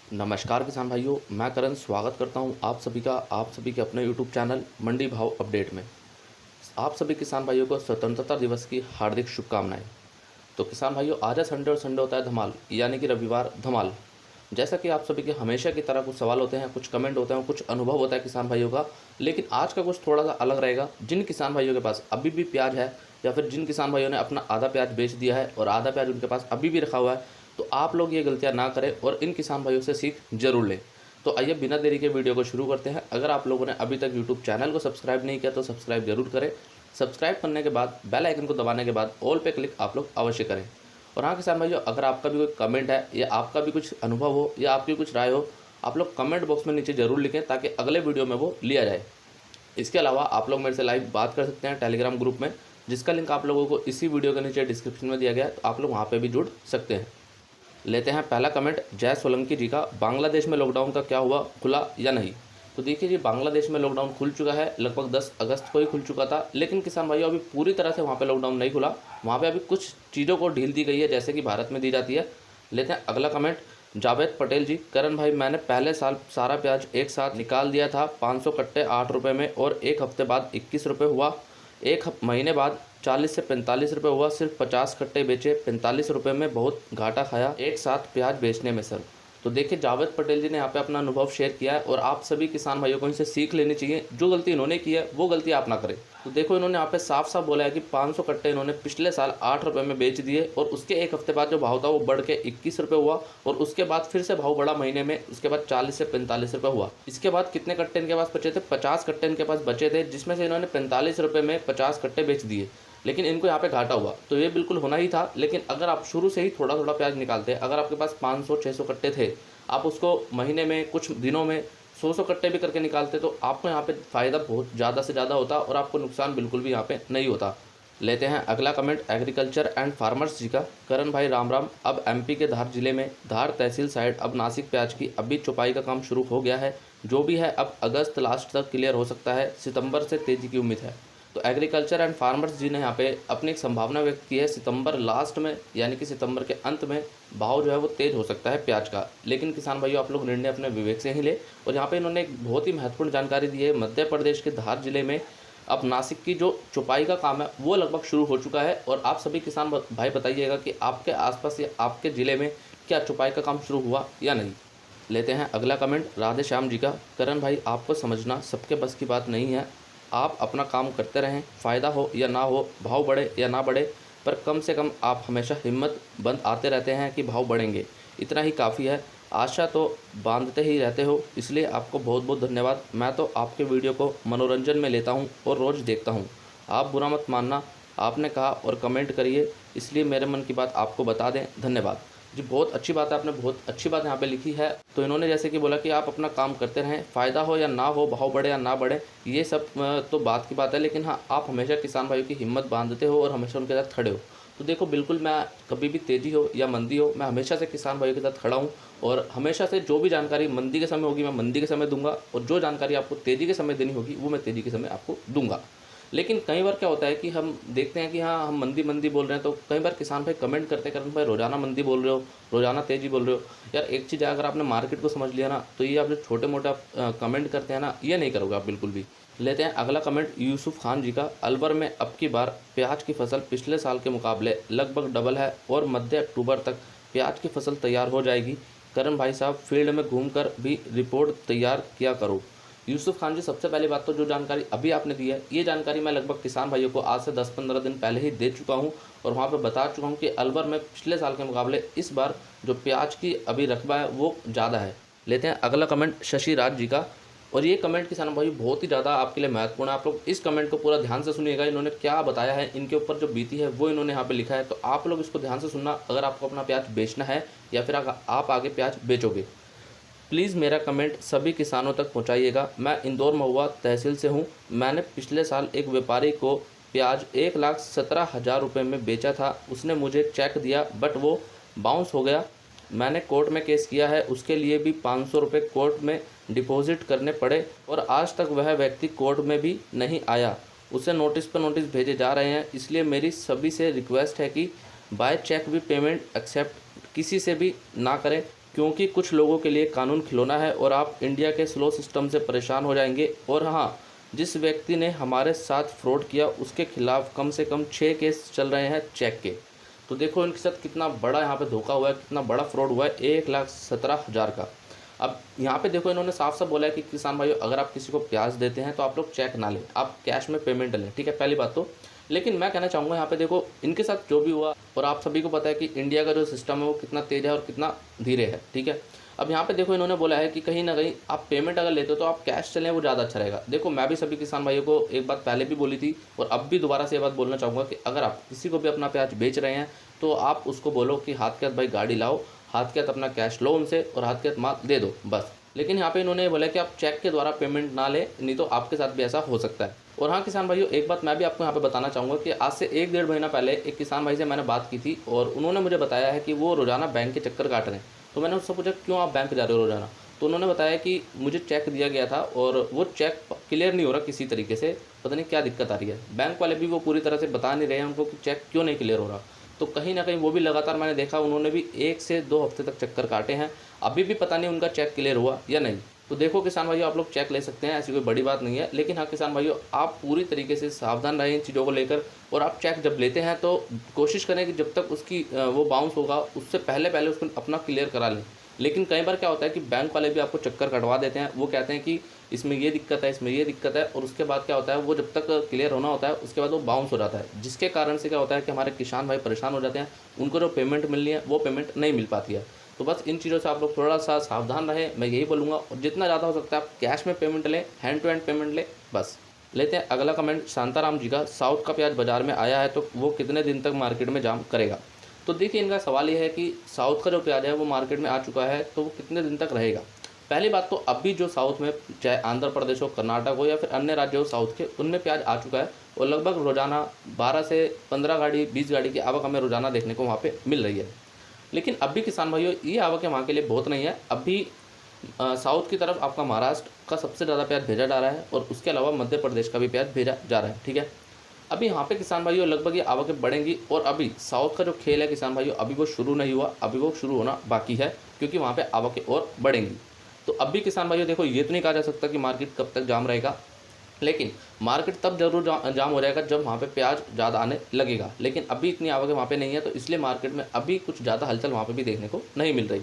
नमस्कार किसान भाइयों, मैं करण स्वागत करता हूं आप सभी का आप सभी के अपने यूट्यूब चैनल मंडी भाव अपडेट में। आप सभी किसान भाइयों को स्वतंत्रता दिवस की हार्दिक शुभकामनाएं। तो किसान भाइयों, आज है संडे और संडे होता है धमाल, यानी कि रविवार धमाल। जैसा कि आप सभी के हमेशा की तरह कुछ सवाल होते हैं, कुछ कमेंट होते हैं, कुछ अनुभव होता है किसान भाइयों का, लेकिन आज का कुछ थोड़ा सा अलग रहेगा। जिन किसान भाइयों के पास अभी भी प्याज है, या फिर जिन किसान भाइयों ने अपना आधा प्याज बेच दिया है और आधा प्याज उनके पास अभी भी रखा हुआ है, तो आप लोग ये गलतियां ना करें और इन किसान भाइयों से सीख जरूर लें। तो आइए बिना देरी के वीडियो को शुरू करते हैं। अगर आप लोगों ने अभी तक यूट्यूब चैनल को सब्सक्राइब नहीं किया तो सब्सक्राइब जरूर करें। सब्सक्राइब करने के बाद बेल आइकन को दबाने के बाद ऑल पे क्लिक आप लोग अवश्य करें। और हाँ किसान भाइयों, अगर आपका भी कोई कमेंट है या आपका भी कुछ अनुभव हो या आपकी कुछ राय हो, आप लोग कमेंट बॉक्स में नीचे ज़रूर लिखें ताकि अगले वीडियो में वो लिया जाए। इसके अलावा आप लोग मेरे से लाइव बात कर सकते हैं टेलीग्राम ग्रुप में, जिसका लिंक आप लोगों को इसी वीडियो के नीचे डिस्क्रिप्शन में दिया गया है, तो आप लोग वहाँ पर भी जुड़ सकते हैं। लेते हैं पहला कमेंट जय सोलंकी जी का। बांग्लादेश में लॉकडाउन का क्या हुआ, खुला या नहीं? तो देखिए जी, बांग्लादेश में लॉकडाउन खुल चुका है, लगभग 10 अगस्त को ही खुल चुका था। लेकिन किसान भाइयों, अभी पूरी तरह से वहाँ पे लॉकडाउन नहीं खुला। वहाँ पे अभी कुछ चीज़ों को ढील दी गई है, जैसे कि भारत में दी जाती है। लेते हैं अगला कमेंट जावेद पटेल जी। करण भाई, मैंने पहले साल सारा प्याज एक साथ निकाल दिया था, 500 कट्टे 8 रुपये में, और एक हफ्ते बाद 21 रुपये हुआ। एक महीने बाद 40 से 45 रुपये हुआ। सिर्फ 50 कट्टे बेचे, 45 रुपये में बहुत घाटा खाया एक साथ प्याज बेचने में सर। तो देखिए, जावेद पटेल जी ने यहाँ पे अपना अनुभव शेयर किया है और आप सभी किसान भाइयों को इनसे सीख लेनी चाहिए। जो गलती इन्होंने की है वो गलती आप ना करें। तो देखो, इन्होंने यहाँ पे साफ साफ बोला है कि 500 कट्टे इन्होंने पिछले साल 8 रुपये में बेच दिए, और उसके एक हफ्ते बाद जो भाव था वो बढ़ के 21 रुपये हुआ, और उसके बाद फिर से भाव बढ़ा महीने में, उसके बाद 40 से 45 रुपये हुआ। इसके बाद कितने कट्टे इनके पास बचे थे? 50 कट्टे इनके पास बचे थे, जिसमें से इन्होंने 45 रुपये में 50 कट्टे बेच दिए। लेकिन इनको यहाँ पे घाटा हुआ, तो ये बिल्कुल होना ही था। लेकिन अगर आप शुरू से ही थोड़ा थोड़ा प्याज निकालते, अगर आपके पास 500-600 कट्टे थे, आप उसको महीने में कुछ दिनों में 100 कट्टे भी करके निकालते, तो आपको यहाँ पे फ़ायदा बहुत ज़्यादा से ज़्यादा होता और आपको नुकसान बिल्कुल भी यहाँ पे नहीं होता। लेते हैं अगला कमेंट एग्रीकल्चर एंड फार्मर्स जी का। करण भाई राम राम। अब एमपी के धार जिले में धार तहसील साइड अब नासिक प्याज की अभी चुपाई का काम शुरू हो गया है। जो भी है अब अगस्त लास्ट तक क्लियर हो सकता है, सितंबर से तेज़ी की उम्मीद है। तो एग्रीकल्चर एंड फार्मर्स जी ने यहाँ पे अपनी एक संभावना व्यक्त की है, सितंबर लास्ट में यानी कि सितंबर के अंत में भाव जो है वो तेज़ हो सकता है प्याज का। लेकिन किसान भाइयों, आप लोग निर्णय अपने विवेक से ही ले। और यहाँ पे इन्होंने एक बहुत ही महत्वपूर्ण जानकारी दी है। मध्य प्रदेश के धार जिले में अब नासिक की जो चुपाई का काम है वो लगभग शुरू हो चुका है। और आप सभी किसान भाई बताइएगा कि आपके आसपास या आपके ज़िले में क्या चुपाई का काम शुरू हुआ या नहीं। लेते हैं अगला कमेंट राधे श्याम जी का। करण भाई, आपको समझना सबके बस की बात नहीं है। आप अपना काम करते रहें, फ़ायदा हो या ना हो, भाव बढ़े या ना बढ़े, पर कम से कम आप हमेशा हिम्मत बंद आते रहते हैं कि भाव बढ़ेंगे, इतना ही काफ़ी है। आशा तो बांधते ही रहते हो, इसलिए आपको बहुत बहुत धन्यवाद। मैं तो आपके वीडियो को मनोरंजन में लेता हूं और रोज़ देखता हूं। आप बुरा मत मानना, आपने कहा और कमेंट करिए, इसलिए मेरे मन की बात आपको बता दें। धन्यवाद जी, बहुत अच्छी बात है, आपने बहुत अच्छी बात यहाँ पे लिखी है। तो इन्होंने जैसे कि बोला कि आप अपना काम करते रहें, फ़ायदा हो या ना हो, भाव बढ़े या ना बढ़े, ये सब तो बात की बात है। लेकिन हाँ, आप हमेशा किसान भाइयों की हिम्मत बांधते हो और हमेशा उनके साथ खड़े हो। तो देखो, बिल्कुल मैं कभी भी तेज़ी हो या मंदी हो, मैं हमेशा से किसान भाइयों के साथ खड़ा हूँ। और हमेशा से जो भी जानकारी मंदी के समय होगी मैं मंदी के समय दूंगा, और जो जानकारी आपको तेज़ी के समय देनी होगी वो मैं तेज़ी के समय आपको दूंगा। लेकिन कई बार क्या होता है कि हम देखते हैं कि हाँ, हम मंदी मंदी बोल रहे हैं, तो कई बार किसान भाई कमेंट करते हैं, करण भाई रोज़ाना मंदी बोल रहे हो, रोज़ाना तेज़ी बोल रहे हो। यार एक चीज़ है, अगर आपने मार्केट को समझ लिया ना, तो ये आप जो छोटे मोटे कमेंट करते हैं ना, ये नहीं करोगे आप बिल्कुल भी। लेते हैं अगला कमेंट यूसुफ खान जी का। अलवर में अब की बार प्याज की फसल पिछले साल के मुकाबले लगभग डबल है, और मध्य अक्टूबर तक प्याज की फसल तैयार हो जाएगी। करण भाई साहब, फील्ड में घूमकर भी रिपोर्ट तैयार किया करो। यूसुफ खान जी, सबसे पहली बात तो जो जानकारी अभी आपने दी है, ये जानकारी मैं लगभग किसान भाइयों को आज से 10-15 दिन पहले ही दे चुका हूँ, और वहाँ पे बता चुका हूँ कि अलवर में पिछले साल के मुकाबले इस बार जो प्याज की अभी रकबा है वो ज़्यादा है। लेते हैं अगला कमेंट शशि राज जी का। और ये कमेंट किसान भाई बहुत ही ज़्यादा आपके लिए महत्वपूर्ण है। आप लोग इस कमेंट को पूरा ध्यान से सुनिएगा। इन्होंने क्या बताया है, इनके ऊपर जो बीती है वो इन्होंने यहाँ पे लिखा है, तो आप लोग इसको ध्यान से सुनना अगर आपको अपना प्याज बेचना है या फिर आप आगे प्याज बेचोगे। प्लीज़ मेरा कमेंट सभी किसानों तक पहुंचाइएगा। मैं इंदौर महुआ तहसील से हूं। मैंने पिछले साल एक व्यापारी को प्याज 1,17,000 रुपये में बेचा था। उसने मुझे चेक दिया, बट वो बाउंस हो गया। मैंने कोर्ट में केस किया है, उसके लिए भी 500 रुपये कोर्ट में डिपॉजिट करने पड़े, और आज तक वह व्यक्ति कोर्ट में भी नहीं आया। उसे नोटिस पर नोटिस भेजे जा रहे हैं। इसलिए मेरी सभी से रिक्वेस्ट है कि बाय चेक भी पेमेंट एक्सेप्ट किसी से भी ना करें। क्योंकि कुछ लोगों के लिए कानून खिलौना है और आप इंडिया के स्लो सिस्टम से परेशान हो जाएंगे। और हाँ, जिस व्यक्ति ने हमारे साथ फ्रॉड किया उसके खिलाफ कम से कम 6 केस चल रहे हैं चेक के। तो देखो इनके साथ कितना बड़ा यहाँ पे धोखा हुआ है, कितना बड़ा फ्रॉड हुआ है, 1,17,000 का। अब यहाँ पे देखो इन्होंने साफ साफ बोला है कि किसान भाइयों, अगर आप किसी को ब्याज देते हैं तो आप लोग चेक ना लें, आप कैश में पेमेंट लें, ठीक है, पहली बात तो। लेकिन मैं कहना चाहूँगा यहाँ पे देखो इनके साथ जो भी हुआ, और आप सभी को पता है कि इंडिया का जो सिस्टम है वो कितना तेज़ है और कितना धीरे है, ठीक है। अब यहाँ पे देखो इन्होंने बोला है कि कहीं ना कहीं आप पेमेंट अगर लेते हो तो आप कैश चलें, वो ज़्यादा अच्छा रहेगा। देखो मैं भी सभी किसान भाइयों को एक बात पहले भी बोली थी और अब भी दोबारा से ये बात बोलना चाहूँगा कि अगर आप किसी को भी अपना प्याज बेच रहे हैं तो आप उसको बोलो कि हाथ के हाथ भाई गाड़ी लाओ, हाथ के हाथ अपना कैश लो उनसे और हाथ के हाथ माल दे दो बस। लेकिन यहाँ पे इन्होंने बोला कि आप चेक के द्वारा पेमेंट ना लें, नहीं तो आपके साथ भी ऐसा हो सकता है। और हाँ किसान भाइयों, एक बात मैं भी आपको यहाँ पे बताना चाहूँगा कि आज से 1-1.5 महीना पहले एक किसान भाई से मैंने बात की थी और उन्होंने मुझे बताया है कि वो रोज़ाना बैंक के चक्कर काट रहे हैं। तो मैंने उससे पूछा क्यों आप बैंक जा रहे हो रोज़ाना, तो उन्होंने बताया कि मुझे चेक दिया गया था और वो चेक क्लियर नहीं हो रहा किसी तरीके से, पता नहीं क्या दिक्कत आ रही है। बैंक वाले भी वो पूरी तरह से बता नहीं रहे हैं उनको कि चेक क्यों नहीं क्लियर हो रहा। तो कहीं ना कहीं वो भी लगातार मैंने देखा उन्होंने भी 1 से 2 हफ्ते तक चक्कर काटे हैं, अभी भी पता नहीं उनका चेक क्लियर हुआ या नहीं। तो देखो किसान भाइयों, आप लोग चेक ले सकते हैं, ऐसी कोई बड़ी बात नहीं है। लेकिन हाँ किसान भाइयों, आप पूरी तरीके से सावधान रहें इन चीज़ों को लेकर। और आप चेक जब लेते हैं तो कोशिश करें कि जब तक उसकी वो बाउंस होगा उससे पहले पहले उसको अपना क्लियर करा लें। लेकिन कई बार क्या होता है कि बैंक वाले भी आपको चक्कर कटवा देते हैं, वो कहते हैं कि इसमें ये दिक्कत है, इसमें ये दिक्कत है, और उसके बाद क्या होता है वो जब तक क्लियर होना होता है उसके बाद वो बाउंस हो जाता है, जिसके कारण से क्या होता है कि हमारे किसान भाई परेशान हो जाते हैं, उनको जो पेमेंट मिलनी है वो पेमेंट नहीं मिल पाती है। तो बस इन चीज़ों से आप लोग थोड़ा सा सावधान रहें, मैं यही बोलूँगा। और जितना ज़्यादा हो सकता है आप कैश में पेमेंट लें, हैंड टू हैंड पेमेंट लें बस। लेते हैं अगला कमेंट शांताराम जी का, साउथ का प्याज बाज़ार में आया है तो वो कितने दिन तक मार्केट में जाम करेगा। तो देखिए इनका सवाल ये है कि साउथ का जो प्याज है वो मार्केट में आ चुका है तो वो कितने दिन तक रहेगा। पहली बात तो अभी जो साउथ में, चाहे आंध्र प्रदेश हो, कर्नाटक हो या फिर अन्य राज्य हो साउथ के, उनमें प्याज आ चुका है और लगभग रोज़ाना 12 से 15 गाड़ी 20 गाड़ी की आवक हमें रोज़ाना देखने को वहाँ पे मिल रही है। लेकिन अभी किसान भाइयों ये आवक वहाँ के लिए बहुत नहीं है। अभी साउथ की तरफ आपका महाराष्ट्र का सबसे ज़्यादा प्याज भेजा जा रहा है और उसके अलावा मध्य प्रदेश का भी प्याज भेजा जा रहा है, ठीक है। अभी यहाँ पे किसान भाइयों लगभग ये आवकें बढ़ेंगी और अभी साउथ का जो खेल है किसान भाइयों अभी वो शुरू नहीं हुआ, अभी वो शुरू होना बाकी है, क्योंकि वहाँ पे आवकें और बढ़ेंगी। तो अभी किसान भाइयों देखो ये तो नहीं कहा जा सकता कि मार्केट कब तक जाम रहेगा, लेकिन मार्केट तब जरूर जाम हो जाएगा जब वहाँ पे प्याज ज़्यादा आने लगेगा। लेकिन अभी इतनी आवक वहाँ पे नहीं है, तो इसलिए मार्केट में अभी कुछ ज़्यादा हलचल वहाँ पे भी देखने को नहीं मिल रही।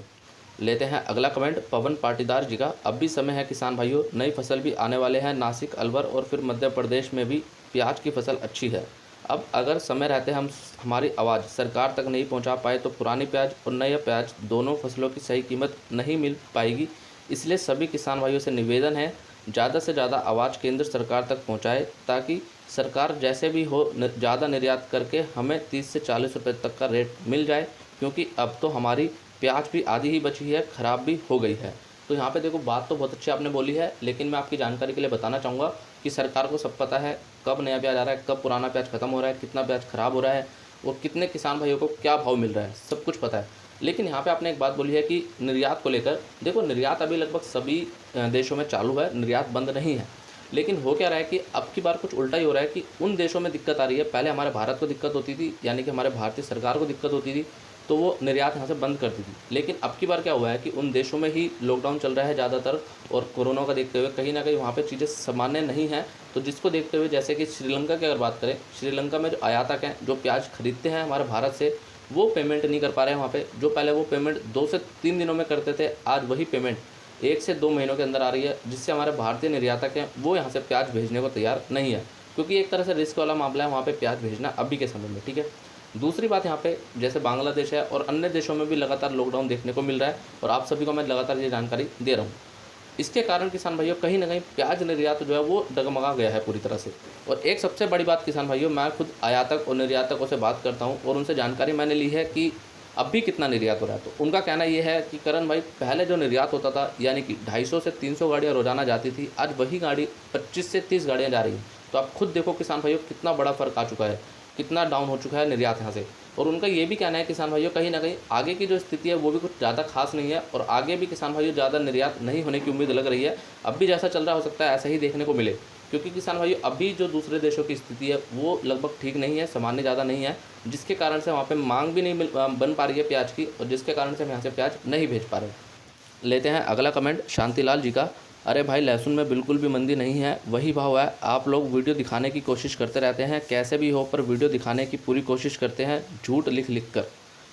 लेते हैं अगला कमेंट पवन पाटीदार जी का, अब भी समय है किसान भाइयों, नई फसल भी आने वाले हैं, नासिक, अलवर और फिर मध्य प्रदेश में भी प्याज की फसल अच्छी है। अब अगर समय रहते हम हमारी आवाज़ सरकार तक नहीं पहुंचा पाए तो पुरानी प्याज और नया प्याज दोनों फसलों की सही कीमत नहीं मिल पाएगी। इसलिए सभी किसान भाइयों से निवेदन है ज़्यादा से ज़्यादा आवाज़ केंद्र सरकार तक पहुंचाए, ताकि सरकार जैसे भी हो ज़्यादा निर्यात करके हमें 30 से 40 रुपये तक का रेट मिल जाए, क्योंकि अब तो हमारी प्याज भी आधी ही बची है, ख़राब भी हो गई है। तो यहाँ पे देखो बात तो बहुत अच्छी आपने बोली है, लेकिन मैं आपकी जानकारी के लिए बताना चाहूँगा कि सरकार को सब पता है कब नया प्याज आ रहा है, कब पुराना प्याज खत्म हो रहा है, कितना प्याज ख़राब हो रहा है और कितने किसान भाइयों को क्या भाव मिल रहा है, सब कुछ पता है। लेकिन यहाँ पे आपने एक बात बोली है कि निर्यात को लेकर, देखो निर्यात अभी लगभग सभी देशों में चालू है, निर्यात बंद नहीं है। लेकिन हो क्या रहा है कि अब की बार कुछ उल्टा ही हो रहा है कि उन देशों में दिक्कत आ रही है। पहले हमारे भारत को दिक्कत होती थी, यानी कि हमारे भारतीय सरकार को दिक्कत होती थी, तो वो निर्यात यहाँ से बंद करती थी। लेकिन अब की बार क्या हुआ है कि उन देशों में ही लॉकडाउन चल रहा है ज़्यादातर, और कोरोना का देखते हुए कहीं ना कहीं वहाँ पे चीज़ें सामान्य नहीं हैं। तो जिसको देखते हुए, जैसे कि श्रीलंका की अगर बात करें, श्रीलंका में जो आयातक हैं, जो प्याज खरीदते हैं हमारे भारत से, वो पेमेंट नहीं कर पा रहे हैं वहाँ पे। जो पहले वो पेमेंट 2 से 3 दिनों में करते थे, आज वही पेमेंट 1 से 2 महीनों के अंदर आ रही है, जिससे हमारे भारतीय निर्यातक हैं वो यहाँ से प्याज भेजने को तैयार नहीं है, क्योंकि एक तरह से रिस्क वाला मामला है वहाँ पे प्याज भेजना अभी के समय में, ठीक है। दूसरी बात, यहाँ पे जैसे बांग्लादेश है और अन्य देशों में भी लगातार लॉकडाउन देखने को मिल रहा है, और आप सभी को मैं लगातार ये जानकारी दे रहा हूँ। इसके कारण किसान भाइयों कहीं ना कहीं प्याज निर्यात जो है वो डगमगा गया है पूरी तरह से। और एक सबसे बड़ी बात किसान भाइयों, मैं खुद आयातक और निर्यातकों से बात करता हूँ और उनसे जानकारी मैंने ली है कि अब भी कितना निर्यात हो रहा है। तो उनका कहना ये है कि करण भाई, पहले जो निर्यात होता था यानी कि 250 से 300 गाड़ियाँ रोजाना जाती थी, आज वही गाड़ी 25 से 30 गाड़ियाँ जा रही हैं। तो आप खुद देखो किसान भाइयों कितना बड़ा फ़र्क आ चुका है, कितना डाउन हो चुका है निर्यात यहाँ से। और उनका ये भी कहना है किसान भाइयों, कहीं ना कहीं आगे की जो स्थिति है वो भी कुछ ज़्यादा खास नहीं है, और आगे भी किसान भाइयों ज़्यादा निर्यात नहीं होने की उम्मीद लग रही है। अब भी जैसा चल रहा हो सकता है ऐसा ही देखने को मिले। क्योंकि किसान भाइयों अभी जो दूसरे देशों की स्थिति है वो लगभग ठीक नहीं है, सामान्य ज़्यादा नहीं है, जिसके कारण से वहाँ पे मांग भी नहीं बन पा रही है प्याज की, और जिसके कारण से हम यहाँ से प्याज नहीं भेज पा रहे। लेते हैं अगला कमेंट शांतिलाल जी का। अरे भाई लहसुन में बिल्कुल भी मंदी नहीं है, वही भाव है। आप लोग वीडियो दिखाने की कोशिश करते रहते हैं, कैसे भी हो पर वीडियो दिखाने की पूरी कोशिश करते हैं, झूठ लिख लिख कर।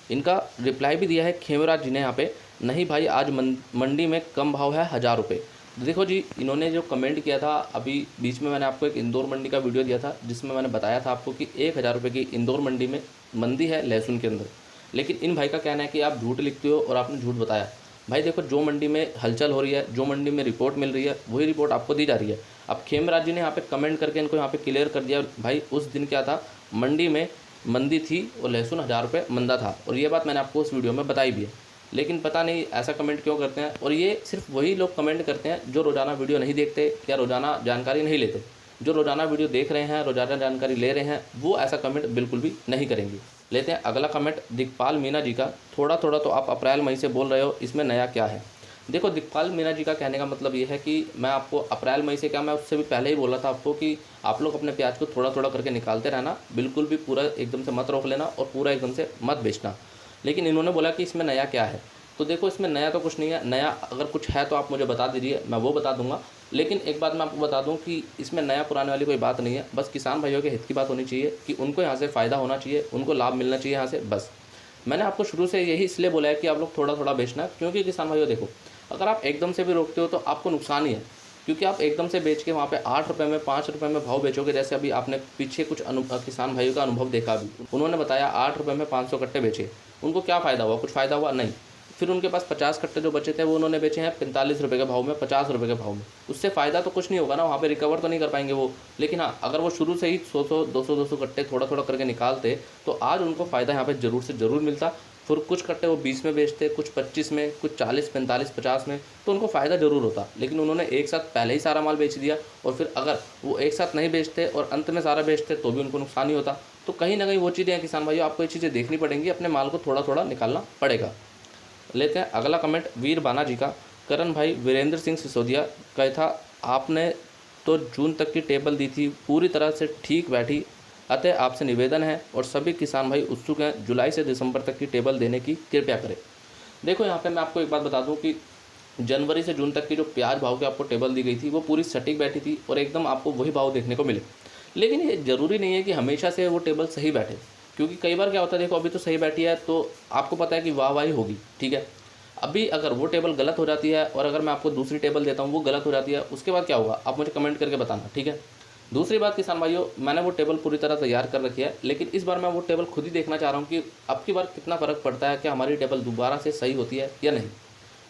इनका रिप्लाई भी दिया है खेमराज जी ने यहाँ पे, नहीं भाई आज मंडी में कम भाव है 1000 रुपये। देखो जी, इन्होंने जो कमेंट किया था अभी बीच में, मैंने आपको एक इंदौर मंडी का वीडियो दिया था जिसमें मैंने बताया था आपको कि 1000 रुपये की इंदौर मंडी में मंदी है लहसुन के अंदर। लेकिन इन भाई का कहना है कि आप झूठ लिखते हो और आपने झूठ बताया। भाई देखो, जो मंडी में हलचल हो रही है, जो मंडी में रिपोर्ट मिल रही है, वही रिपोर्ट आपको दी जा रही है। अब खेमराज जी ने यहाँ पे कमेंट करके इनको यहाँ पे क्लियर कर दिया, भाई उस दिन क्या था, मंडी में मंदी थी और लहसुन 1000 रुपये मंदा था, और ये बात मैंने आपको उस वीडियो में बताई भी है। लेकिन पता नहीं ऐसा कमेंट क्यों करते हैं, और ये सिर्फ वही लोग कमेंट करते हैं जो रोज़ाना वीडियो नहीं देखते या रोज़ाना जानकारी नहीं लेते। जो रोज़ाना वीडियो देख रहे हैं, रोज़ाना जानकारी ले रहे हैं, वो ऐसा कमेंट बिल्कुल भी नहीं करेंगे। लेते हैं अगला कमेंट दिखपाल मीना जी का। थोड़ा थोड़ा तो आप अप्रैल मई से बोल रहे हो, इसमें नया क्या है। देखो, दिखपाल मीना जी का कहने का मतलब ये है कि मैं आपको अप्रैल मई से क्या, मैं उससे भी पहले ही बोला था आपको कि आप लोग अपने प्याज को थोड़ा थोड़ा करके निकालते रहना, बिल्कुल भी पूरा एकदम से मत रोक लेना और पूरा एकदम से मत बेचना। लेकिन इन्होंने बोला कि इसमें नया क्या है। तो देखो, इसमें नया तो कुछ नहीं है। नया अगर कुछ है तो आप मुझे बता दीजिए, मैं वो बता दूंगा। लेकिन एक बात मैं आपको बता दूं कि इसमें नया पुराने वाली कोई बात नहीं है। बस किसान भाइयों के हित की बात होनी चाहिए कि उनको यहाँ से फ़ायदा होना चाहिए, उनको लाभ मिलना चाहिए यहाँ से, बस। मैंने आपको शुरू से यही इसलिए बोला है कि आप लोग थोड़ा थोड़ा बेचना, क्योंकि किसान भाइयों देखो, अगर आप एकदम से भी रोकते हो तो आपको नुकसान ही है। क्योंकि आप एकदम से बेच के वहाँ पे 8 रुपये में 5 रुपये में भाव बेचोगे, जैसे अभी आपने पीछे कुछ किसान भाइयों का अनुभव देखा। अभी उन्होंने बताया 8 रुपये में 500 कट्टे बेचे, उनको क्या फ़ायदा हुआ, कुछ फ़ायदा हुआ नहीं। फिर उनके पास 50 कट्टे जो बचे थे वो उन्होंने बेचे हैं 45 रुपये के भाव में, 50 रुपये के भाव में। उससे फ़ायदा तो कुछ नहीं होगा ना, वहाँ पे रिकवर तो नहीं कर पाएंगे वो। लेकिन हाँ, अगर वो शुरू से ही 100 200 कट्टे थोड़ा थोड़ा करके निकालते तो आज उनको फ़ायदा यहाँ पे ज़रूर से ज़रूर मिलता। फिर कुछ कट्टे वो 20 में बेचते, कुछ 25 में, कुछ 40, 45, 50 में, तो उनको फ़ायदा ज़रूर होता। लेकिन उन्होंने एक साथ पहले ही सारा माल बेच दिया, और फिर अगर वो एक साथ नहीं बेचते और अंत में सारा बेचते तो भी उनको नुकसान ही होता। तो कहीं ना कहीं वो चीज़ें हैं किसान भाइयों, आपको ये चीज़ें देखनी पड़ेंगी, अपने माल को थोड़ा थोड़ा निकालना पड़ेगा। लेते हैं अगला कमेंट वीर बाना जी का। करण भाई, वीरेंद्र सिंह सिसोदिया कहा था आपने तो जून तक की टेबल दी थी, पूरी तरह से ठीक बैठी, अतः आपसे निवेदन है और सभी किसान भाई उत्सुक हैं, जुलाई से दिसंबर तक की टेबल देने की कृपया करें। देखो, यहाँ पे मैं आपको एक बात बता दूं कि जनवरी से जून तक की जो प्याज भाव की आपको टेबल दी गई थी वो पूरी सटीक बैठी थी और एकदम आपको वही भाव देखने को मिले। लेकिन ये ज़रूरी नहीं है कि हमेशा से वो टेबल सही बैठे, क्योंकि कई बार क्या होता है, देखो अभी तो सही बैठी है तो आपको पता है कि वाहवाही होगी, ठीक है। अभी अगर वो टेबल गलत हो जाती है और अगर मैं आपको दूसरी टेबल देता हूँ वो गलत हो जाती है, उसके बाद क्या होगा आप मुझे कमेंट करके बताना, ठीक है। दूसरी बात किसान भाइयों, मैंने वो टेबल पूरी तरह तैयार कर रखी है, लेकिन इस बार मैं वो टेबल खुद ही देखना चाह रहा हूँ कि अब की बार कितना फ़र्क पड़ता है, कि हमारी टेबल दोबारा से सही होती है या नहीं।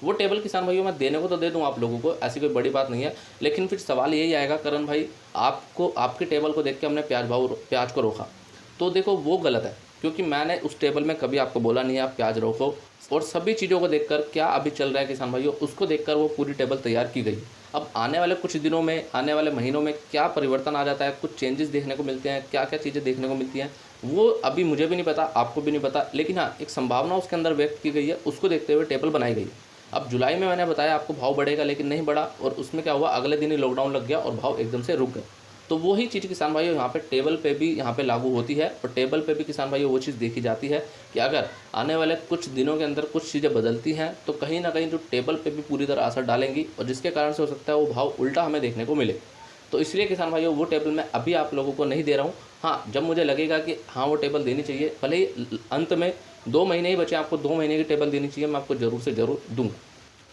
वो टेबल किसान भाइयों मैं देने को तो दे दूँ आप लोगों को, ऐसी कोई बड़ी बात नहीं है। लेकिन फिर सवाल यही आएगा, करण भाई आपको आपकी टेबल को देख के हमने प्याज को रोका, तो देखो वो गलत है, क्योंकि मैंने उस टेबल में कभी आपको बोला नहीं है आप प्याज रोको। और सभी चीज़ों को देखकर, क्या अभी चल रहा है किसान भाइयों, उसको देखकर वो पूरी टेबल तैयार की गई। अब आने वाले कुछ दिनों में, आने वाले महीनों में क्या परिवर्तन आ जाता है, कुछ चेंजेस देखने को मिलते हैं, क्या क्या चीज़ें देखने को मिलती हैं, वो अभी मुझे भी नहीं पता, आपको भी नहीं पता। लेकिन हाँ, एक संभावना उसके अंदर व्यक्त की गई है, उसको देखते हुए टेबल बनाई गई। अब जुलाई में मैंने बताया आपको भाव बढ़ेगा, लेकिन नहीं बढ़ा, और उसमें क्या हुआ, अगले दिन ही लॉकडाउन लग गया और भाव एकदम से रुक गए। तो वही चीज़ किसान भाइयों यहाँ पे टेबल पे भी यहाँ पे लागू होती है, और टेबल पे भी किसान भाइयों वो चीज़ देखी जाती है कि अगर आने वाले कुछ दिनों के अंदर कुछ चीज़ें बदलती हैं तो कहीं ना कहीं जो टेबल पे भी पूरी तरह असर डालेंगी, और जिसके कारण से हो सकता है वो भाव उल्टा हमें देखने को मिले। तो इसलिए किसान भाइयों वो टेबल मैं अभी आप लोगों को नहीं दे रहा हूँ। हाँ, जब मुझे लगेगा कि हाँ वो टेबल देनी चाहिए, भले ही अंत में 2 महीने ही बचे, आपको 2 महीने की टेबल देनी चाहिए, मैं आपको ज़रूर से ज़रूर दूँगा।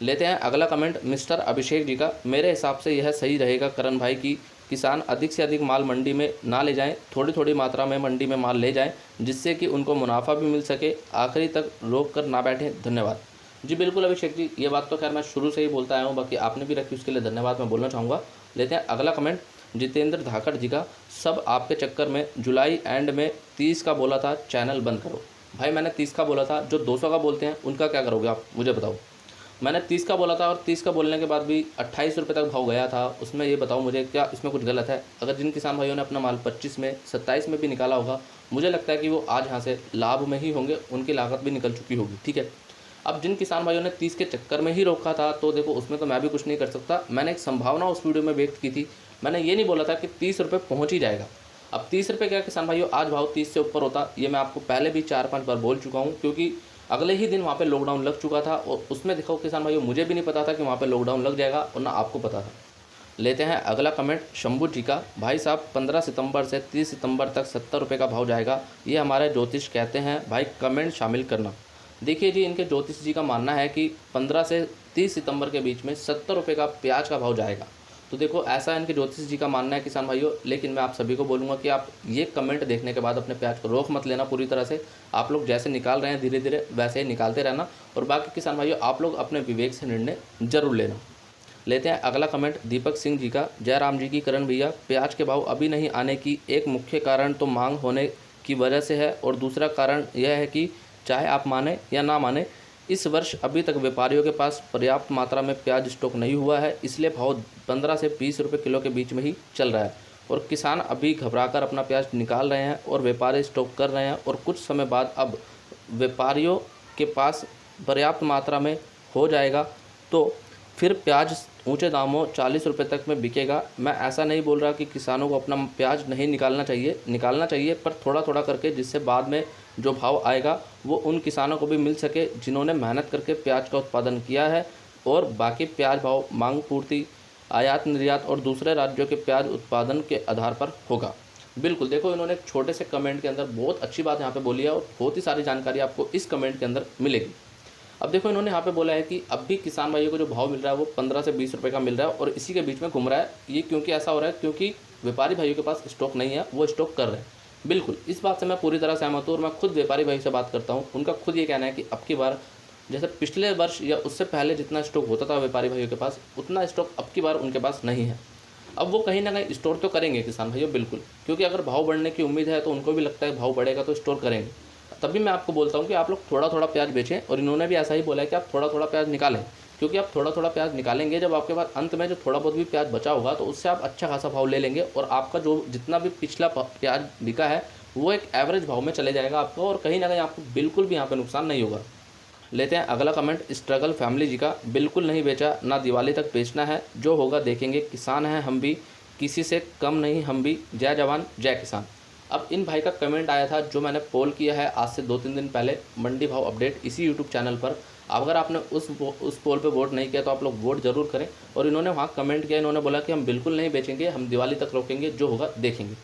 लेते हैं अगला कमेंट मिस्टर अभिषेक जी का। मेरे हिसाब से यह सही रहेगा करण भाई की किसान अधिक से अधिक माल मंडी में ना ले जाएं, थोड़ी थोड़ी मात्रा में मंडी में माल ले जाएं, जिससे कि उनको मुनाफा भी मिल सके, आखिरी तक रोक कर ना बैठें। धन्यवाद। जी बिल्कुल अभिषेक जी, ये बात तो खैर मैं शुरू से ही बोलता आया हूँ, बाकी आपने भी रखी उसके लिए धन्यवाद मैं बोलना चाहूँगा। लेते हैं अगला कमेंट जितेंद्र धाकड़ जी का। सब आपके चक्कर में जुलाई एंड में 30 का बोला था, चैनल बंद करो। भाई मैंने 30 का बोला था, जो 200 का बोलते हैं उनका क्या करोगे आप मुझे बताओ। मैंने 30 का बोला था और 30 का बोलने के बाद भी 28 रुपये तक भाव गया था, उसमें ये बताओ मुझे क्या इसमें कुछ गलत है। अगर जिन किसान भाइयों ने अपना माल 25 में 27 में भी निकाला होगा, मुझे लगता है कि वो आज यहाँ से लाभ में ही होंगे, उनकी लागत भी निकल चुकी होगी, ठीक है। अब जिन किसान भाइयों ने 30 के चक्कर में ही रोका था, तो देखो उसमें तो मैं भी कुछ नहीं कर सकता। मैंने एक संभावना उस वीडियो में व्यक्त की थी, मैंने ये नहीं बोला था कि 30 रुपये पहुँच ही जाएगा। अब 30 रुपये क्या किसान भाइयों, आज भाव 30 से ऊपर होता, ये मैं आपको पहले भी 4-5 बार बोल चुका हूँ, क्योंकि अगले ही दिन वहाँ पे लॉकडाउन लग चुका था और उसमें देखो किसान भाइयों, मुझे भी नहीं पता था कि वहाँ पे लॉकडाउन लग जाएगा और ना आपको पता था। लेते हैं अगला कमेंट शंभू जी का। भाई साहब 15 सितंबर से 30 सितंबर तक 70 रुपये का भाव जाएगा, ये हमारे ज्योतिष कहते हैं, भाई कमेंट शामिल करना। देखिए जी, इनके ज्योतिष जी का मानना है कि 15 से 30 सितंबर के बीच में 70 रुपये का प्याज का भाव जाएगा। तो देखो ऐसा इनके ज्योतिष जी का मानना है किसान भाइयों, लेकिन मैं आप सभी को बोलूँगा कि आप ये कमेंट देखने के बाद अपने प्याज को रोक मत लेना पूरी तरह से। आप लोग जैसे निकाल रहे हैं धीरे धीरे वैसे ही निकालते रहना, और बाकी किसान भाइयों आप लोग अपने विवेक से निर्णय जरूर लेना। लेते हैं अगला कमेंट दीपक सिंह जी का। जय राम जी की करण भैया, प्याज के भाव अभी नहीं आने की एक मुख्य कारण तो मांग होने की वजह से है, और दूसरा कारण यह है कि चाहे आप माने या ना माने, इस वर्ष अभी तक व्यापारियों के पास पर्याप्त मात्रा में प्याज स्टॉक नहीं हुआ है, इसलिए भाव 15 से 20 रुपये किलो के बीच में ही चल रहा है, और किसान अभी घबराकर अपना प्याज निकाल रहे हैं और व्यापारी स्टॉक कर रहे हैं, और कुछ समय बाद अब व्यापारियों के पास पर्याप्त मात्रा में हो जाएगा तो फिर प्याज ऊंचे दामों 40 रुपये तक में बिकेगा। मैं ऐसा नहीं बोल रहा कि किसानों को अपना प्याज नहीं निकालना चाहिए, पर थोड़ा थोड़ा करके, जिससे बाद में जो भाव आएगा वो उन किसानों को भी मिल सके जिन्होंने मेहनत करके प्याज का उत्पादन किया है, और बाकी प्याज भाव मांग पूर्ति, आयात निर्यात और दूसरे राज्यों के प्याज उत्पादन के आधार पर होगा। बिल्कुल, देखो इन्होंने एक छोटे से कमेंट के अंदर बहुत अच्छी बात यहाँ पे बोली है, और बहुत ही सारी जानकारी आपको इस कमेंट के अंदर मिलेगी। अब देखो इन्होंने यहाँ पे बोला है कि अब भी किसान भाइयों को जो भाव मिल रहा है वो 15 से 20 रुपये का मिल रहा है, और इसी के बीच में घूम रहा है। ये क्योंकि ऐसा हो रहा है क्योंकि व्यापारी भाइयों के पास स्टॉक नहीं है, वो स्टॉक कर रहे हैं। बिल्कुल, इस बात से मैं पूरी तरह सहमत हूँ, और मैं खुद व्यापारी भाई से बात करता हूँ, उनका खुद ये कहना है कि अब की बार जैसे पिछले वर्ष या उससे पहले जितना स्टॉक होता था व्यापारी भाइयों के पास, उतना स्टॉक अब की बार उनके पास नहीं है। अब वो कहीं ना कहीं स्टोर तो करेंगे किसान भाइयों, बिल्कुल, क्योंकि अगर भाव बढ़ने की उम्मीद है तो उनको भी लगता है भाव बढ़ेगा तो स्टोर करेंगे। तभी मैं आपको बोलता हूँ कि आप लोग थोड़ा थोड़ा प्याज बेचें, और इन्होंने भी ऐसा ही बोला है कि आप थोड़ा थोड़ा प्याज निकालें, क्योंकि आप थोड़ा थोड़ा प्याज निकालेंगे, जब आपके पास अंत में जो थोड़ा बहुत भी प्याज बचा होगा तो उससे आप अच्छा खासा भाव ले लेंगे, और आपका जो जितना भी पिछला प्याज बिका है वो एक एवरेज भाव में चले जाएगा आपको, और कहीं ना कहीं आपको बिल्कुल भी यहाँ पर नुकसान नहीं होगा। लेते हैं अगला कमेंट स्ट्रगल फैमिली जी का। बिल्कुल नहीं बेचा, ना दिवाली तक बेचना है, जो होगा देखेंगे, किसान हैं हम भी, किसी से कम नहीं हम भी, जय जवान जय किसान। अब इन भाई का कमेंट आया था जो मैंने पोल किया है आज से 2-3 दिन पहले, मंडी भाव अपडेट इसी यूट्यूब चैनल पर। अगर आपने उस पोल पे वोट नहीं किया तो आप लोग वोट ज़रूर करें। और इन्होंने वहाँ कमेंट किया, इन्होंने बोला कि हम बिल्कुल नहीं बेचेंगे, हम दिवाली तक रोकेंगे, जो होगा देखेंगे।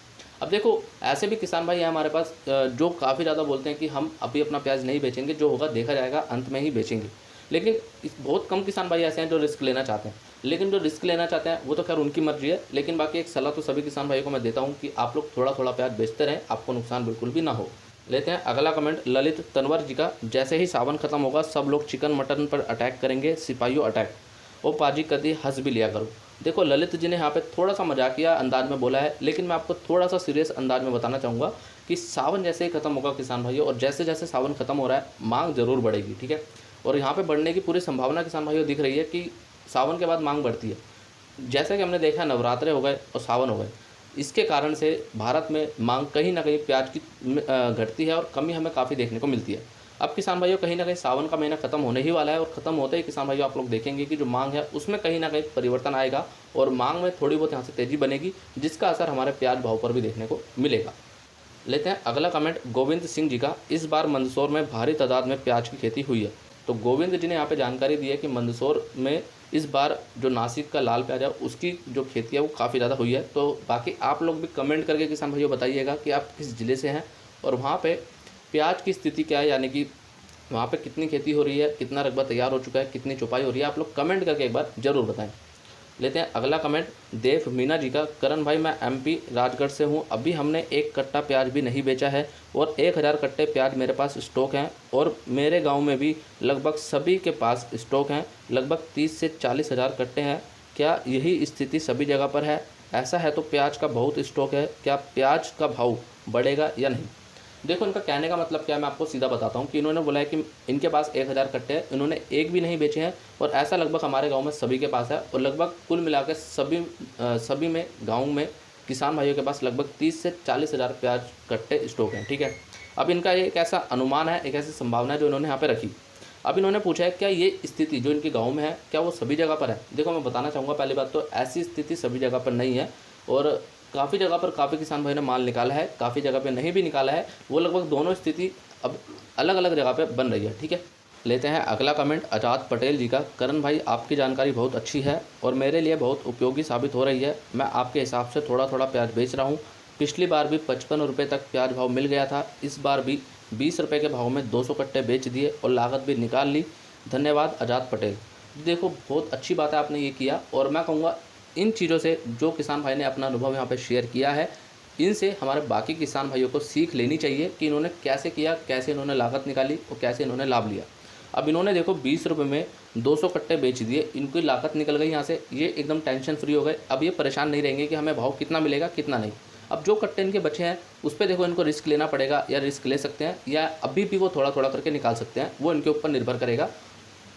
अब देखो ऐसे भी किसान भाई हैं हमारे पास जो काफ़ी ज़्यादा बोलते हैं कि हम अभी अपना प्याज नहीं बेचेंगे, जो होगा देखा जाएगा, अंत में ही बेचेंगे। लेकिन बहुत कम किसान भाई ऐसे हैं जो रिस्क लेना चाहते हैं, लेकिन जो रिस्क लेना चाहते हैं वो तो खैर उनकी मर्जी है। लेकिन बाकी एक सलाह तो सभी किसान भाइयों को मैं देता हूँ कि आप लोग थोड़ा थोड़ा प्याज बेचते रहें, आपको नुकसान बिल्कुल भी ना हो। लेते हैं अगला कमेंट ललित तनवर जी का। जैसे ही सावन खत्म होगा सब लोग चिकन मटन पर अटैक करेंगे, सिपाहियों अटैक, ओ पाजी कदी हंस भी लिया करो। देखो ललित जी ने यहाँ पे थोड़ा सा मजाकिया अंदाज में बोला है, लेकिन मैं आपको थोड़ा सा सीरियस अंदाज में बताना चाहूँगा कि सावन जैसे ही खत्म होगा किसान भाइयों, और जैसे जैसे सावन खत्म हो रहा है मांग जरूर बढ़ेगी, ठीक है। और यहाँ पे बढ़ने की पूरी संभावना किसान भाइयों दिख रही है कि सावन के बाद मांग बढ़ती है। जैसे कि हमने देखा नवरात्रे हो गए और सावन हो गए, इसके कारण से भारत में मांग कहीं ना कहीं प्याज की घटती है और कमी हमें काफ़ी देखने को मिलती है। अब किसान भाइयों कहीं ना कहीं सावन का महीना खत्म होने ही वाला है, और ख़त्म होते ही किसान भाइयों आप लोग देखेंगे कि जो मांग है उसमें कहीं ना कहीं परिवर्तन आएगा, और मांग में थोड़ी बहुत यहाँ से तेज़ी बनेगी, जिसका असर हमारे प्याज भाव पर भी देखने को मिलेगा। लेते हैं अगला कमेंट गोविंद सिंह जी का। इस बार मंदसौर में भारी तादाद में प्याज की खेती हुई है। तो गोविंद जी ने यहाँ पे जानकारी दी है कि मंदसौर में इस बार जो नासिक का लाल प्याज है उसकी जो खेती है वो काफ़ी ज़्यादा हुई है। तो बाकी आप लोग भी कमेंट करके किसान भाइयों बताइएगा कि आप किस ज़िले से हैं और वहाँ पे प्याज की स्थिति क्या है, यानी कि वहाँ पे कितनी खेती हो रही है, कितना रकबा तैयार हो चुका है, कितनी चुपाई हो रही है, आप लोग कमेंट करके एक बार ज़रूर बताएं। लेते हैं अगला कमेंट देव मीना जी का। करण भाई मैं एमपी राजगढ़ से हूँ, अभी हमने 1 कट्टा प्याज भी नहीं बेचा है और 1000 कट्टे प्याज मेरे पास स्टॉक हैं, और मेरे गांव में भी लगभग सभी के पास स्टॉक हैं, लगभग 30 से 40 हज़ार कट्टे हैं। क्या यही स्थिति सभी जगह पर है? ऐसा है तो प्याज का बहुत स्टॉक है, क्या प्याज का भाव बढ़ेगा या नहीं? देखो इनका कहने का मतलब क्या है, मैं आपको सीधा बताता हूँ कि इन्होंने बोला है कि इनके पास 1000 कट्टे हैं, इन्होंने एक भी नहीं बेचे हैं, और ऐसा लगभग हमारे गांव में सभी के पास है, और लगभग कुल मिलाकर सभी में गाँव में किसान भाइयों के पास लगभग 30 से 40 हज़ार प्याज कट्टे स्टॉक हैं, ठीक है। अब इनका एक ऐसा अनुमान है, एक ऐसी संभावना है जो इन्होंने यहाँ पर रखी। अब इन्होंने पूछा है क्या ये स्थिति जो इनके गांव में है क्या वो सभी जगह पर है। देखो मैं बताना चाहूँगा पहली बात तो ऐसी स्थिति सभी जगह पर नहीं है, और काफ़ी जगह पर काफ़ी किसान भाई ने माल निकाला है, काफ़ी जगह पे नहीं भी निकाला है। वो लगभग दोनों स्थिति अब अलग अलग जगह पे बन रही है। ठीक है, लेते हैं अगला कमेंट आज़ाद पटेल जी का। करण भाई आपकी जानकारी बहुत अच्छी है और मेरे लिए बहुत उपयोगी साबित हो रही है। मैं आपके हिसाब से थोड़ा थोड़ा प्याज बेच रहा हूँ। पिछली बार भी 55 रुपये तक प्याज भाव मिल गया था, इस बार भी 20 रुपये के भाव में 200 कट्टे बेच दिए और लागत भी निकाल ली। धन्यवाद आज़ाद पटेल। देखो बहुत अच्छी बात है आपने ये किया, और मैं कहूँगा इन चीज़ों से जो किसान भाई ने अपना अनुभव यहाँ पे शेयर किया है, इनसे हमारे बाकी किसान भाइयों को सीख लेनी चाहिए कि इन्होंने कैसे किया, कैसे इन्होंने लागत निकाली और कैसे इन्होंने लाभ लिया। अब इन्होंने देखो 20 रुपये में 200 कट्टे बेच दिए, इनकी लागत निकल गई यहाँ से, ये एकदम टेंशन फ्री हो गए। अब ये परेशान नहीं रहेंगे कि हमें भाव कितना मिलेगा कितना नहीं। अब जो कट्टे इनके बचे हैं उस पर देखो इनको रिस्क लेना पड़ेगा, या रिस्क ले सकते हैं या अभी भी वो थोड़ा थोड़ा करके निकाल सकते हैं, वो इनके ऊपर निर्भर करेगा।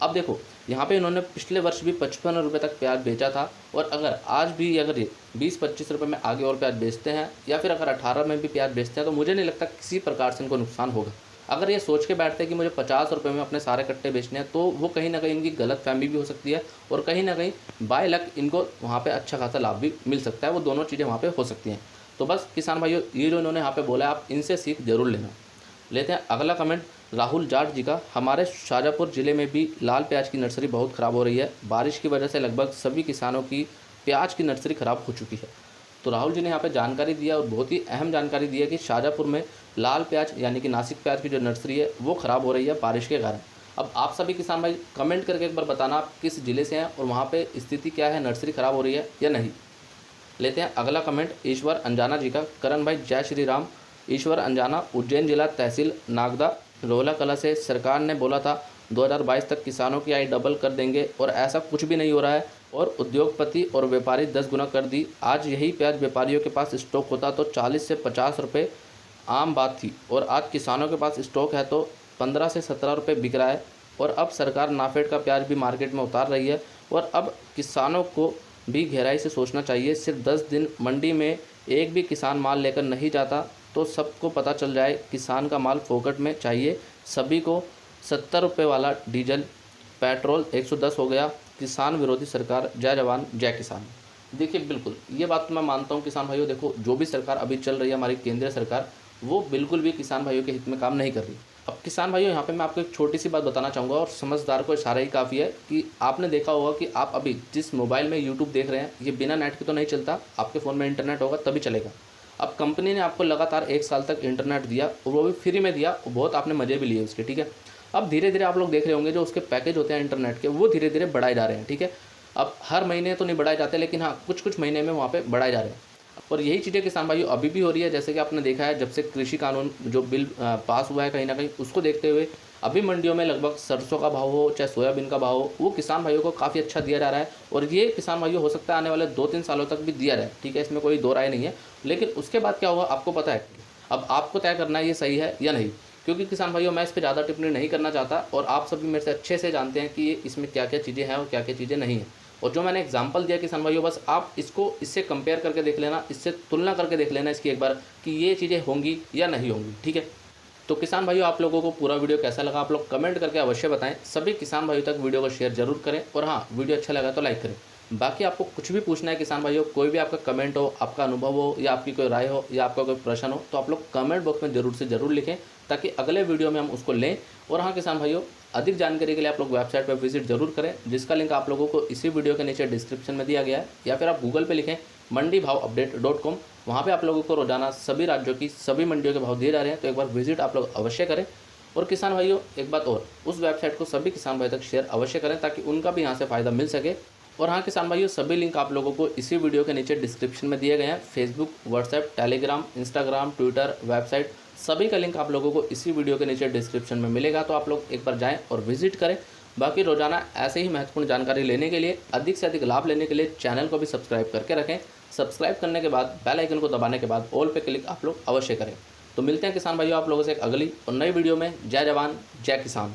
अब देखो यहाँ पे इन्होंने पिछले वर्ष भी 55 रुपये तक प्याज बेचा था, और अगर आज भी अगर ये 20-25 रुपये में आगे और प्याज बेचते हैं, या फिर अगर 18 में भी प्याज बेचते हैं, तो मुझे नहीं लगता किसी प्रकार से इनको नुकसान होगा। अगर ये सोच के बैठते हैं कि मुझे 50 रुपये में अपने सारे कट्टे बेचने हैं, तो वो कहीं ना कहीं इनकी गलत फहमी भी हो सकती है, और कहीं ना कहीं बाय लक इनको वहाँ पे अच्छा खासा लाभ भी मिल सकता है। वो दोनों चीज़ें वहाँ पे हो सकती हैं। तो बस किसान भाइयों ये जो इन्होंने यहाँ पे बोला है आप इनसे सीख जरूर लेना। लेते हैं अगला कमेंट राहुल जाट जी का। हमारे शाजापुर ज़िले में भी लाल प्याज की नर्सरी बहुत ख़राब हो रही है। बारिश की वजह से लगभग सभी किसानों की प्याज की नर्सरी ख़राब हो चुकी है। तो राहुल जी ने यहाँ पे जानकारी दिया, और बहुत ही अहम जानकारी दी है कि शाजापुर में लाल प्याज यानी कि नासिक प्याज की जो नर्सरी है वो ख़राब हो रही है बारिश के कारण। अब आप सभी किसान भाई कमेंट करके एक बार बताना आप किस ज़िले से हैं और वहाँ पर स्थिति क्या है, नर्सरी ख़राब हो रही है या नहीं। लेते हैं अगला कमेंट ईश्वर अंजाना जी का। करण भाई जय श्री राम। ईश्वर अंजाना उज्जैन जिला तहसील नागदा रोहला कला से। सरकार ने बोला था 2022 तक किसानों की आय डबल कर देंगे, और ऐसा कुछ भी नहीं हो रहा है, और उद्योगपति और व्यापारी 10 गुना कर दी। आज यही प्याज व्यापारियों के पास स्टॉक होता तो 40 से 50 रुपये आम बात थी, और आज किसानों के पास स्टॉक है तो 15 से 17 रुपये बिक रहा है। और अब सरकार नाफेड का प्याज भी मार्केट में उतार रही है, और अब किसानों को भी गहराई से सोचना चाहिए। सिर्फ 10 दिन मंडी में एक भी किसान माल लेकर नहीं जाता तो सबको पता चल जाए किसान का माल फोकट में चाहिए सभी को। 70 रुपये वाला डीजल पेट्रोल 110 हो गया। किसान विरोधी सरकार, जय जवान जय किसान। देखिए बिल्कुल ये बात तो मैं मानता हूँ किसान भाइयों, देखो जो भी सरकार अभी चल रही है हमारी केंद्रीय सरकार, वो बिल्कुल भी किसान भाइयों के हित में काम नहीं कर रही। अब किसान भाइयों यहाँ पे मैं आपको एक छोटी सी बात बताना चाहूँगा, और समझदार को इशारा ही काफ़ी है कि आपने देखा होगा कि आप अभी जिस मोबाइल में यूट्यूब देख रहे हैं ये बिना नेट के तो नहीं चलता, आपके फ़ोन में इंटरनेट होगा तभी चलेगा। अब कंपनी ने आपको लगातार 1 साल तक इंटरनेट दिया, और वो भी फ्री में दिया, और बहुत आपने मज़े भी लिए उसके। ठीक है, अब धीरे धीरे आप लोग देख रहे होंगे जो उसके पैकेज होते हैं इंटरनेट के वो धीरे धीरे बढ़ाए जा रहे हैं। ठीक है, अब हर महीने तो नहीं बढ़ाए जाते, लेकिन हाँ कुछ कुछ महीने में वहाँ पे बढ़ाए जा रहे हैं। और यही चीज़ें किसान भाइयों अभी भी हो रही है। जैसे कि आपने देखा है जब से कृषि कानून जो बिल पास हुआ है, कहीं ना कहीं उसको देखते हुए अभी मंडियों में लगभग सरसों का भाव हो चाहे सोयाबीन का भाव हो, वो किसान भाइयों को काफ़ी अच्छा दिया जा रहा है, और ये किसान भाइयों हो सकता है आने वाले 2-3 सालों तक भी दिया जाए। ठीक है, इसमें कोई दो राय नहीं है। लेकिन उसके बाद क्या होगा आपको पता है, अब आपको तय करना है ये सही है या नहीं। क्योंकि किसान भाइयों मैं इस पर ज़्यादा टिप्पणी नहीं करना चाहता, और आप सभी मेरे से अच्छे से जानते हैं कि इसमें क्या क्या चीज़ें हैं और क्या क्या चीज़ें नहीं हैं। और जो मैंने एग्जांपल दिया किसान भाइयों, बस आप इसको इससे कंपेयर करके देख लेना, इससे तुलना करके देख लेना इसकी एक बार कि ये चीज़ें होंगी या नहीं होंगी। ठीक है, तो किसान भाइयों आप लोगों को पूरा वीडियो कैसा लगा आप लोग कमेंट करके अवश्य बताएं। सभी किसान भाइयों तक वीडियो को शेयर जरूर करें, और हाँ वीडियो अच्छा लगा तो लाइक करें। बाकी आपको कुछ भी पूछना है किसान भाइयों, कोई भी आपका कमेंट हो, आपका अनुभव हो, या आपकी कोई राय हो, या आपका कोई प्रश्न हो, तो आप लोग कमेंट बॉक्स में जरूर से ज़रूर लिखें, ताकि अगले वीडियो में हम उसको लें। और हाँ किसान भाइयों अधिक जानकारी के लिए आप लोग वेबसाइट पर विजिट जरूर करें, जिसका लिंक आप लोगों को इसी वीडियो के नीचे डिस्क्रिप्शन में दिया गया है, या फिर आप गूगल पे लिखें मंडीभावअपडेट.com। वहाँ पे आप लोगों को रोजाना सभी राज्यों की सभी मंडियों के भाव दिए जा रहे हैं, तो एक बार विजिट आप लोग अवश्य करें। और किसान भाइयों एक बात और, उस वेबसाइट को सभी किसान भाई तक शेयर अवश्य करें, ताकि उनका भी यहाँ से फ़ायदा मिल सके। और हाँ किसान भाइयों सभी लिंक आप लोगों को इसी वीडियो के नीचे डिस्क्रिप्शन में दिए गए हैं। Facebook, WhatsApp, Telegram, Instagram, Twitter, website, सभी का लिंक आप लोगों को इसी वीडियो के नीचे डिस्क्रिप्शन में मिलेगा, तो आप लोग एक बार जाएं और विजिट करें। बाकी रोजाना ऐसे ही महत्वपूर्ण जानकारी लेने के लिए, अधिक से अधिक लाभ लेने के लिए चैनल को भी सब्सक्राइब करके रखें। सब्सक्राइब करने के बाद बेल आइकन को दबाने के बाद ऑल पे क्लिक आप लोग अवश्य करें। तो मिलते हैं किसान भाइयों आप लोगों से एक अगली और नई वीडियो में। जय जवान जय किसान।